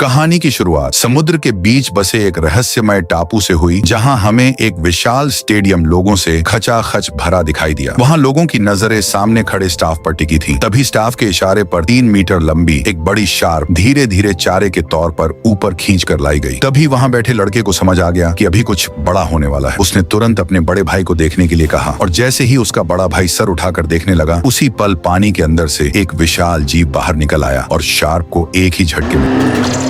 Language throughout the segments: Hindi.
कहानी की शुरुआत समुद्र के बीच बसे एक रहस्यमय टापू से हुई, जहां हमें एक विशाल स्टेडियम लोगों से खचाखच भरा दिखाई दिया। वहां लोगों की नजरें सामने खड़े स्टाफ पर टिकी थीं। तभी स्टाफ के इशारे पर 3 मीटर लंबी एक बड़ी शार्क धीरे धीरे चारे के तौर पर ऊपर खींच कर लाई गई। तभी वहां बैठे लड़के को समझ आ गया कि अभी कुछ बड़ा होने वाला है। उसने तुरंत अपने बड़े भाई को देखने के लिए कहा और जैसे ही उसका बड़ा भाई सर उठाकर देखने लगा, उसी पल पानी के अंदर से एक विशाल जीव बाहर निकल आया और शार्क को एक ही झटके में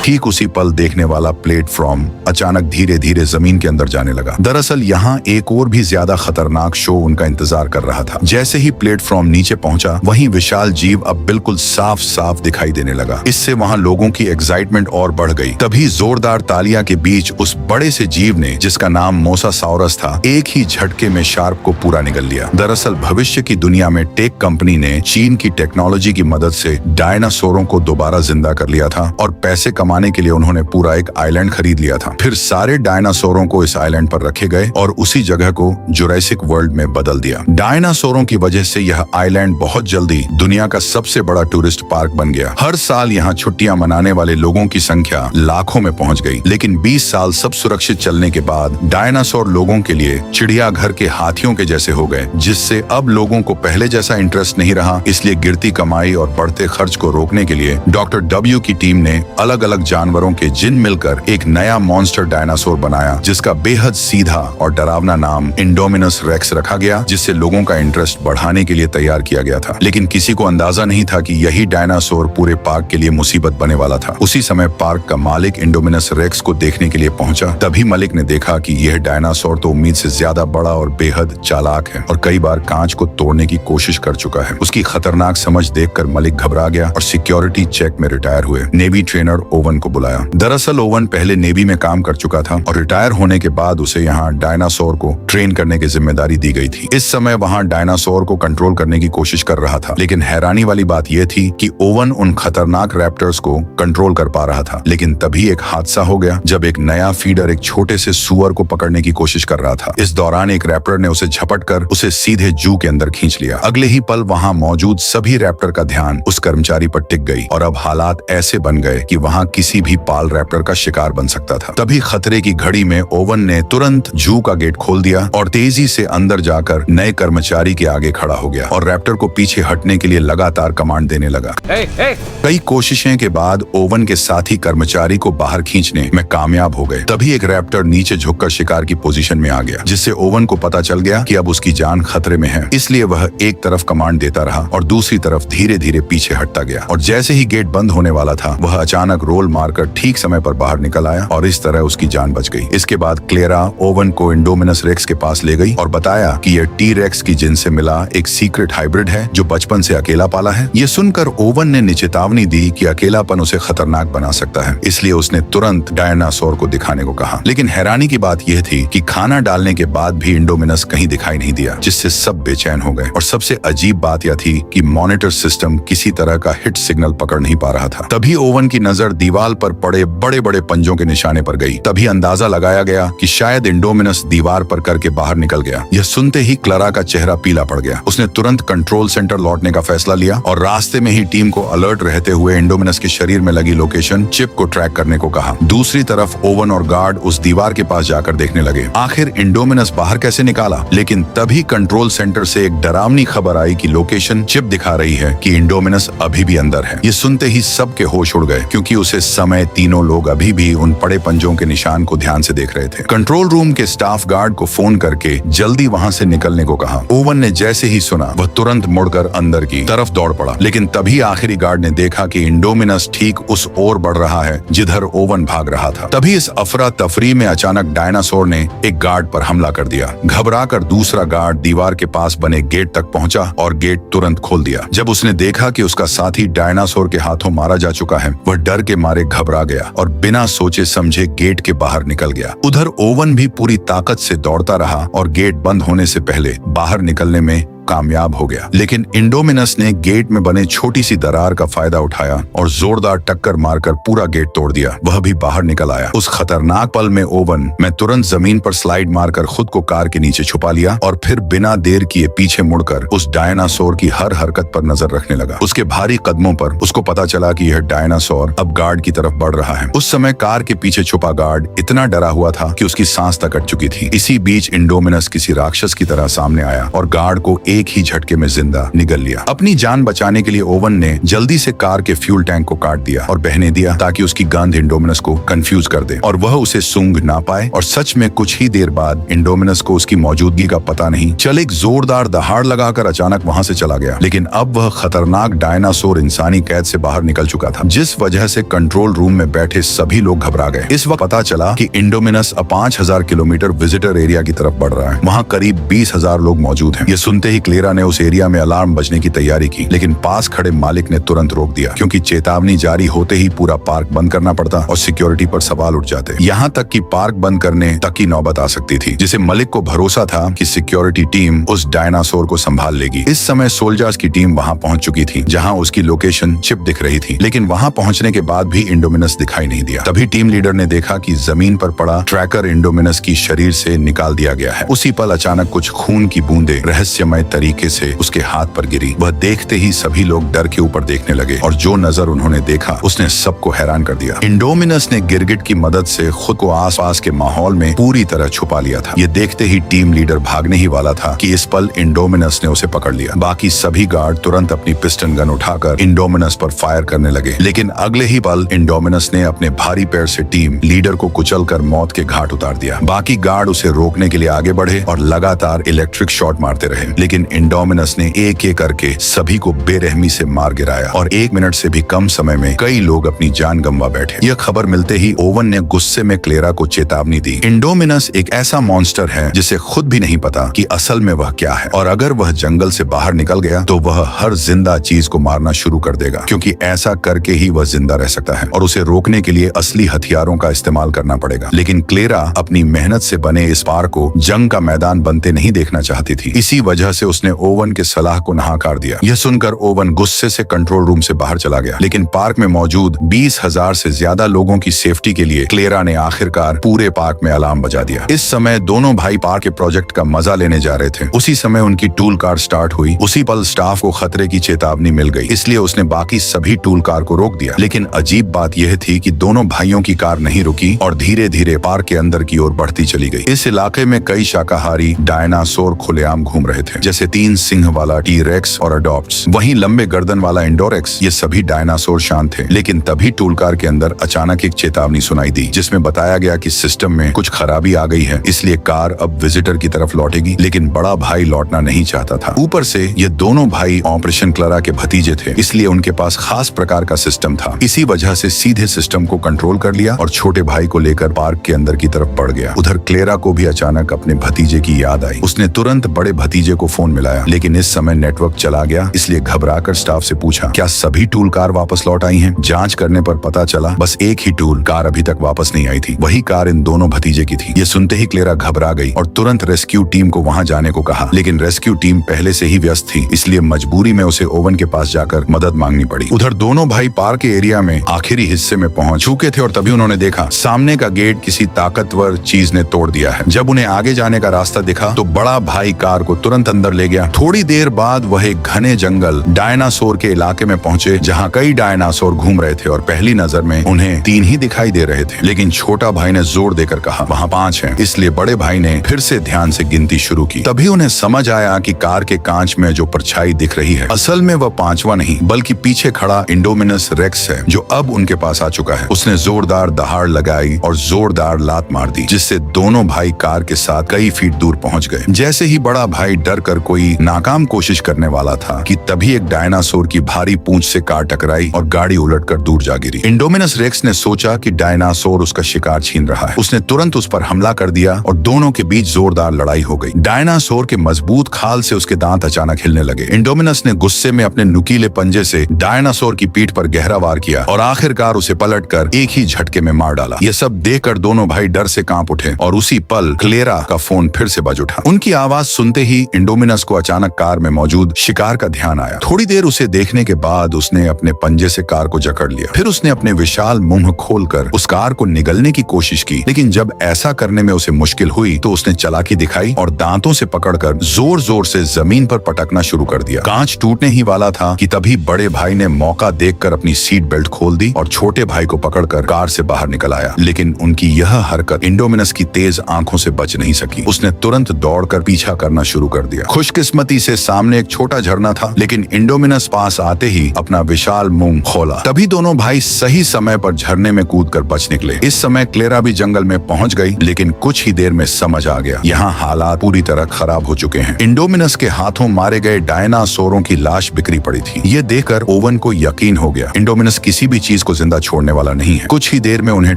ठीक उसी पल देखने वाला प्लेटफॉर्म अचानक धीरे धीरे जमीन के अंदर जाने लगा। दरअसल यहाँ एक और भी ज्यादा खतरनाक शो उनका इंतजार कर रहा था। जैसे ही प्लेटफॉर्म नीचे पहुंचा, वहीं विशाल जीव अब बिल्कुल साफ साफ दिखाई देने लगा। इससे वहां लोगों की एक्साइटमेंट और बढ़ गई। तभी जोरदार तालियां के बीच उस बड़े से जीव ने, जिसका नाम मोसासाउरस था, एक ही झटके में शार्क को पूरा निगल लिया। दरअसल भविष्य की दुनिया में टेक कंपनी ने चीन की टेक्नोलॉजी की मदद से डायनासोरों को दोबारा जिंदा कर लिया था और पैसे कमाने के लिए उन्होंने पूरा एक आइलैंड खरीद लिया था। फिर सारे डायनासोरों को इस आइलैंड पर रखे गए और उसी जगह को जुरासिक वर्ल्ड में बदल दिया। डायनासोरों की वजह से यह आइलैंड बहुत जल्दी दुनिया का सबसे बड़ा टूरिस्ट पार्क बन गया। हर साल यहाँ छुट्टियां मनाने वाले लोगों की संख्या लाखों में पहुंच गई। लेकिन 20 साल सब सुरक्षित चलने के बाद डायनासोर लोगों के लिए चिड़ियाघर के हाथियों के जैसे हो गए, जिससे अब लोगों को पहले जैसा इंटरेस्ट नहीं रहा। इसलिए गिरती कमाई और बढ़ते खर्च को रोकने के लिए डॉक्टर डब्ल्यू की टीम ने अलग अलग जानवरों के जिन मिलकर एक नया मॉन्स्टर डायनासोर बनाया, जिसका बेहद सीधा और डरावना नाम इंडोमिनस रेक्स रखा गया, जिससे लोगों का इंटरेस्ट बढ़ाने के लिए तैयार किया गया था। लेकिन किसी को अंदाजा नहीं था कि यही डायनासोर पूरे पार्क के लिए मुसीबत बने वाला था। उसी समय पार्क का मालिक इंडोमिनस रेक्स को देखने के लिए पहुंचा। तभी मलिक ने देखा कि यह डायनासोर तो उम्मीद से ज्यादा बड़ा और बेहद चालाक है और कई बार कांच को तोड़ने की कोशिश कर चुका है। उसकी खतरनाक समझ देखकर मलिक घबरा गया और सिक्योरिटी चेक में रिटायर हुए नेवी ट्रेनर ओवन को बुलाया। दरअसल ओवन पहले नेवी में काम कर चुका था और रिटायर होने के बाद उसे यहाँ डायनासोर को ट्रेन करने की जिम्मेदारी दी गई थी। इस समय वहाँ डायनासोर को कंट्रोल करने की कोशिश कर रहा था। लेकिन हैरानी वाली बात यह थी कि ओवन उन खतरनाक रैप्टर्स को कंट्रोल कर पा रहा था। लेकिन तभी एक हादसा हो गया जब एक नया फीडर एक छोटे से सुअर को पकड़ने की कोशिश कर रहा था। इस दौरान एक रैप्टर ने उसे झपट कर उसे सीधे जू के अंदर खींच लिया। अगले ही पल वहाँ मौजूद सभी रैप्टर का ध्यान उस कर्मचारी पर टिक गई और अब हालात ऐसे बन गए कि वहाँ किसी भी पाल रैप्टर का शिकार बन सकता था। तभी खतरे की घड़ी में ओवन ने तुरंत जू का गेट खोल दिया और तेजी से अंदर जाकर नए कर्मचारी के आगे खड़ा हो गया और रैप्टर को पीछे हटने के लिए लगातार कमांड देने लगा। कई कोशिशें के बाद ओवन के साथी कर्मचारी को बाहर खींचने में कामयाब हो गए। तभी एक रैप्टर नीचे झुककर शिकार की पोजीशन में आ गया, जिससे ओवन को पता चल गया कि अब उसकी जान खतरे में है। इसलिए वह एक तरफ कमांड देता रहा और दूसरी तरफ धीरे धीरे पीछे हटता गया और जैसे ही गेट बंद होने वाला था, वह अचानक रोल मारकर ठीक समय पर बाहर निकल आया और इस तरह उसकी जान बच गई। इसके बाद क्लेरा ओवन को इंडोमिनस रेक्स के पास ले गई और बताया कि यह टी रेक्स की जिन से मिला एक सीक्रेट हाइब्रिड है जो बचपन से अकेला पाला है। ये सुनकर ओवन ने चेतावनी दी कि अकेलापन उसे खतरनाक बना सकता है, इसलिए उसने तुरंत डायनासोर को दिखाने को कहा। लेकिन हैरानी की बात यह थी कि खाना डालने के बाद भी इंडोमिनस कहीं दिखाई नहीं दिया, जिससे सब बेचैन हो गए। और सबसे अजीब बात यह थी कि मॉनिटर सिस्टम किसी तरह का हिट सिग्नल पकड़ नहीं पा रहा था। तभी ओवन की नजर दीवार पर पड़े बड़े बड़े पंजों के निशाने पर गई। तभी अंदाजा लगाया गया कि शायद इंडोमिनस दीवार पर करके बाहर निकल गया। यह सुनते ही क्लारा का चेहरा पीला पड़ गया। उसने तुरंत कंट्रोल सेंटर लौटने का फैसला लिया और रास्ते में ही टीम को अलर्ट रहते हुए इंडोमिनस के शरीर में लगी लोकेशन चिप को ट्रैक करने को कहा। दूसरी तरफ ओवन और गार्ड उस दीवार के पास जाकर देखने लगे आखिर इंडोमिनस बाहर कैसे निकाला। लेकिन तभी कंट्रोल सेंटर से एक डरावनी खबर आई कि लोकेशन चिप दिखा रही है कि इंडोमिनस अभी भी अंदर है। ये सुनते ही सबके होश उड़ गए, क्योंकि उसे समय तीनों लोग अभी भी उन पड़े पंजों के निशान को ध्यान से देख रहे थे। कंट्रोल रूम के स्टाफ गार्ड को फोन करके जल्दी वहां से निकलने को कहा। ओवन ने जैसे ही सुना, वह तुरंत मुड़कर अंदर की तरफ दौड़ पड़ा। लेकिन तभी आखिरी गार्ड ने देखा कि इंडोमिनस ठीक उस ओर बढ़ रहा है जिधर ओवन भाग रहा था। तभी इस अफरा तफरी में अचानक डायनासोर ने एक गार्ड पर हमला कर दिया। घबराकर दूसरा गार्ड दीवार के पास बने गेट तक पहुंचा और गेट तुरंत खोल दिया। जब उसने देखा कि उसका साथी डायनासोर के हाथों मारा जा चुका है, वह डर के मारे घबरा गया और बिना सोचे समझे गेट के बाहर निकल गया। उधर ओवन भी पूरी ताकत से दौड़ता रहा और गेट बंद होने से पहले बाहर निकलने में कामयाब हो गया, लेकिन इंडोमिनस ने गेट में बने छोटी सी दरार का फायदा उठाया और जोरदार टक्कर मारकर पूरा गेट तोड़ दिया। वह भी बाहर निकल आया। उस खतरनाक पल में ओवन मैं तुरंत जमीन पर स्लाइड मारकर खुद को कार के नीचे छुपा लिया और फिर बिना देर किए पीछे मुड़कर उस डायनासोर की हर हरकत पर नजर रखने लगा। उसके भारी कदमों पर उसको पता चला कि यह डायनासोर अब गार्ड की तरफ बढ़ रहा है। उस समय कार के पीछे छुपा गार्ड इतना डरा हुआ था कि उसकी सांस तक अट चुकी थी। इसी बीच इंडोमिनस किसी राक्षस की तरह सामने आया और गार्ड को एक ही झटके में जिंदा निगल लिया। अपनी जान बचाने के लिए ओवन ने जल्दी से कार के फ्यूल टैंक को काट दिया और बहने दिया ताकि उसकी गंध इंडोमिनस को कंफ्यूज कर दे और वह उसे सूंघ ना पाए। और सच में कुछ ही देर बाद इंडोमिनस को उसकी मौजूदगी का पता नहीं चल एक जोरदार दहाड़ लगाकर अचानक वहां से चला गया। लेकिन अब वह खतरनाक डायनासोर इंसानी कैद से बाहर निकल चुका था, जिस वजह से कंट्रोल रूम में बैठे सभी लोग घबरा गए। इस वक्त पता चला कि इंडोमिनस अब 5000 किलोमीटर विजिटर एरिया की तरफ बढ़ रहा है। वहाँ करीब 20,000 लोग मौजूद हैं। ये सुनते ही क्लेरा ने उस एरिया में अलार्म बजने की तैयारी की, लेकिन पास खड़े मालिक ने तुरंत रोक दिया, क्योंकि चेतावनी जारी होते ही पूरा पार्क बंद करना पड़ता और सिक्योरिटी पर सवाल उठ जाते। यहाँ तक कि पार्क बंद करने तक की नौबत आ सकती थी, जिसे मलिक को भरोसा था कि सिक्योरिटी टीम उस डायनासोर को संभाल लेगी। इस समय सोल्जर्स की टीम वहां पहुंच चुकी थी, जहां उसकी लोकेशन चिप दिख रही थी, लेकिन वहां पहुंचने के बाद भी इंडोमिनस दिखाई नहीं दिया। तभी टीम लीडर ने देखा कि जमीन पर पड़ा ट्रैकर इंडोमिनस की शरीर से निकाल दिया गया है। उसी पल अचानक कुछ खून की बूंदें रहस्यमय तरीके से उसके हाथ पर गिरी। वह देखते ही सभी लोग डर के ऊपर देखने लगे और जो नजर उन्होंने देखा उसने सबको हैरान कर दिया। इंडोमिनस ने गिरगिट की मदद से खुद को आसपास के माहौल में पूरी तरह छुपा लिया था। ये देखते ही टीम लीडर भागने ही वाला था कि इस पल इंडोमिनस ने उसे पकड़ लिया। बाकी सभी गार्ड तुरंत अपनी पिस्टन गन उठाकर इंडोमिनस पर फायर करने लगे, लेकिन अगले ही पल इंडोमिनस ने अपने भारी पैर से टीम लीडर को कुचलकर मौत के घाट उतार दिया। बाकी गार्ड उसे रोकने के लिए आगे बढ़े और लगातार इलेक्ट्रिक शॉट मारते रहे, लेकिन इंडोमिनस ने एक एक करके सभी को बेरहमी से मार गिराया और 1 मिनट से भी कम समय में कई लोग अपनी जान गंवा बैठे। यह खबर मिलते ही ओवन ने गुस्से में क्लेरा को चेतावनी दी। इंडोमिनस एक ऐसा मॉन्स्टर है जिसे खुद भी नहीं पता कि असल में वह क्या है, और अगर वह जंगल से बाहर निकल गया तो वह हर जिंदा चीज को मारना शुरू कर देगा, क्योंकि ऐसा करके ही वह जिंदा रह सकता है और उसे रोकने के लिए असली हथियारों का इस्तेमाल करना पड़ेगा। लेकिन क्लेरा अपनी मेहनत से बने इस पार्क को जंग का मैदान बनते नहीं देखना चाहती थी। इसी वजह से उसने ओवन के सलाह को नकार दिया। यह सुनकर ओवन गुस्से से कंट्रोल रूम से बाहर चला गया, लेकिन पार्क में मौजूद 20,000 से ज्यादा लोगों की सेफ्टी के लिए क्लेरा ने आखिरकार पूरे पार्क में अलार्म बजा दिया। इस समय दोनों भाई पार्क के प्रोजेक्ट का मजा लेने जा रहे थे। उसी समय उनकी टूल कार स्टार्ट हुई। उसी पल स्टाफ को खतरे की चेतावनी मिल गई, इसलिए उसने बाकी सभी टूल कार को रोक दिया। लेकिन अजीब बात यह थी कि दोनों भाइयों की कार नहीं रुकी और धीरे धीरे पार्क के अंदर की ओर बढ़ती चली गई। इस इलाके में कई शाकाहारी डायनासोर खुलेआम घूम रहे थे, जैसे 3 सिंह वाला टी-रेक्स और अडॉप्ट्स, वहीं लंबे गर्दन वाला इंडोरेक्स। ये सभी डायनासोर शांत थे, लेकिन तभी टूल कार के अंदर अचानक एक चेतावनी सुनाई दी, जिसमें बताया गया कि सिस्टम में कुछ खराबी आ गई है, इसलिए कार अब विजिटर की तरफ लौटेगी। लेकिन बड़ा भाई लौटना नहीं चाहता था। ऊपर से ये दोनों भाई ऑपरेशन क्लेरा के भतीजे थे, इसलिए उनके पास खास प्रकार का सिस्टम था। इसी वजह से सीधे सिस्टम को कंट्रोल कर लिया और छोटे भाई को लेकर पार्क के अंदर की तरफ बढ़ गया। उधर क्लेरा को भी अचानक अपने भतीजे की याद आई। उसने तुरंत बड़े भतीजे को फोन मिलाया, लेकिन इस समय नेटवर्क चला गया, इसलिए घबराकर स्टाफ से पूछा, क्या सभी टूल कार वापस लौट आई हैं? जांच करने पर पता चला बस एक ही टूल कार अभी तक वापस नहीं आई थी। वही कार इन दोनों भतीजे की थी। ये सुनते ही क्लेरा घबरा गई और तुरंत रेस्क्यू टीम को वहां जाने को कहा, लेकिन रेस्क्यू टीम पहले से ही व्यस्त थी, इसलिए मजबूरी में उसे ओवन के पास जाकर मदद मांगनी पड़ी। उधर दोनों भाई पार्क के एरिया में आखिरी हिस्से में पहुंच चुके थे और तभी उन्होंने देखा सामने का गेट किसी ताकतवर चीज ने तोड़ दिया है। जब उन्हें आगे जाने का रास्ता दिखा तो बड़ा भाई कार को तुरंत अंदर ले गया। थोड़ी देर बाद वह एक घने जंगल डायनासोर के इलाके में पहुंचे, जहां कई डायनासोर घूम रहे थे और पहली नजर में उन्हें 3 ही दिखाई दे रहे थे, लेकिन छोटा भाई ने जोर देकर कहा वहां 5 हैं। इसलिए बड़े भाई ने फिर से ध्यान से गिनती शुरू की। तभी उन्हें समझ आया कि कार के कांच में जो परछाई दिख रही है असल में वह 5वां नहीं बल्कि पीछे खड़ा इंडोमिनस रेक्स है, जो अब उनके पास आ चुका है। उसने जोरदार दहाड़ लगाई और जोरदार लात मार दी, जिससे दोनों भाई कार के साथ कई फीट दूर पहुंच गए। जैसे ही बड़ा भाई डर कर कोई नाकाम कोशिश करने वाला था कि तभी एक डायनासोर की भारी पूंछ से कार टकराई और गाड़ी उलटकर दूर जा गिरी। इंडोमिनस रेक्स ने सोचा कि डायनासोर उसका शिकार छीन रहा है। उसने तुरंत उस पर हमला कर दिया और दोनों के बीच जोरदार लड़ाई हो गई। डायनासोर के मजबूत खाल से उसके दांत अचानक हिलने लगे। इंडोमिनस ने गुस्से में अपने नुकीले पंजे से डायनासोर की पीठ पर गहरा वार किया और आखिरकार उसे पलटकर एक ही झटके में मार डाला। यह सब देखकर दोनों भाई डर से कांप उठे और उसी पल क्लेरा का फोन फिर से बज उठा। उनकी आवाज सुनते ही इंडोमिनस इंडोमिनस को अचानक कार में मौजूद शिकार का ध्यान आया। थोड़ी देर उसे देखने के बाद उसने अपने पंजे से कार को जकड़ लिया। फिर उसने अपने विशाल मुंह खोलकर उस कार को निगलने की कोशिश की, लेकिन जब ऐसा करने में उसे मुश्किल हुई तो उसने चालाकी दिखाई और दांतों से पकड़कर जोर जोर से जमीन पर पटकना शुरू कर दिया। कांच टूटने ही वाला था कि तभी बड़े भाई ने मौका देखकर अपनी सीट बेल्ट खोल दी और छोटे भाई को पकड़कर कार से बाहर निकल आया। लेकिन उनकी यह हरकत इंडोमिनस की तेज आंखों से बच नहीं सकी। उसने तुरंत दौड़कर पीछा करना शुरू कर दिया। खुशकिस्मती से सामने एक छोटा झरना था, लेकिन इंडोमिनस पास आते ही अपना विशाल मुंह खोला। तभी दोनों भाई सही समय पर झरने में कूदकर बच निकले। इस समय क्लेरा भी जंगल में पहुंच गई, लेकिन कुछ ही देर में समझ आ गया यहाँ हालात पूरी तरह खराब हो चुके हैं। इंडोमिनस के हाथों मारे गए डायनासोरों की लाश बिखरी पड़ी थी। ये देखकर ओवन को यकीन हो गया इंडोमिनस किसी भी चीज को जिंदा छोड़ने वाला नहीं है। कुछ ही देर में उन्हें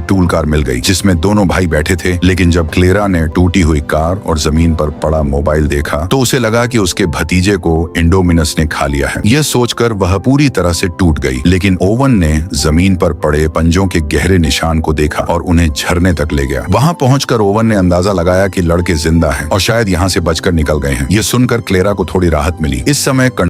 टूल कार मिल गई जिसमें दोनों भाई बैठे थे, लेकिन जब क्लेरा ने टूटी हुई कार और जमीन पर पड़ा मोबाइल देखा तो उसे लगा कि उसके भतीजे को इंडोमिनस ने खा लिया है। यह सोचकर वह पूरी तरह से टूट गई, लेकिन ओवन ने जमीन पर पड़े पंजों के गहरे निशान को देखा और उन्हें झरने तक ले गया। वहां पहुंचकर ओवन ने अंदाजा लगाया कि लड़के जिंदा हैं और शायद यहाँ से बचकर निकल गए हैं। यह सुनकर क्लेरा को थोड़ी राहत मिली। इस समय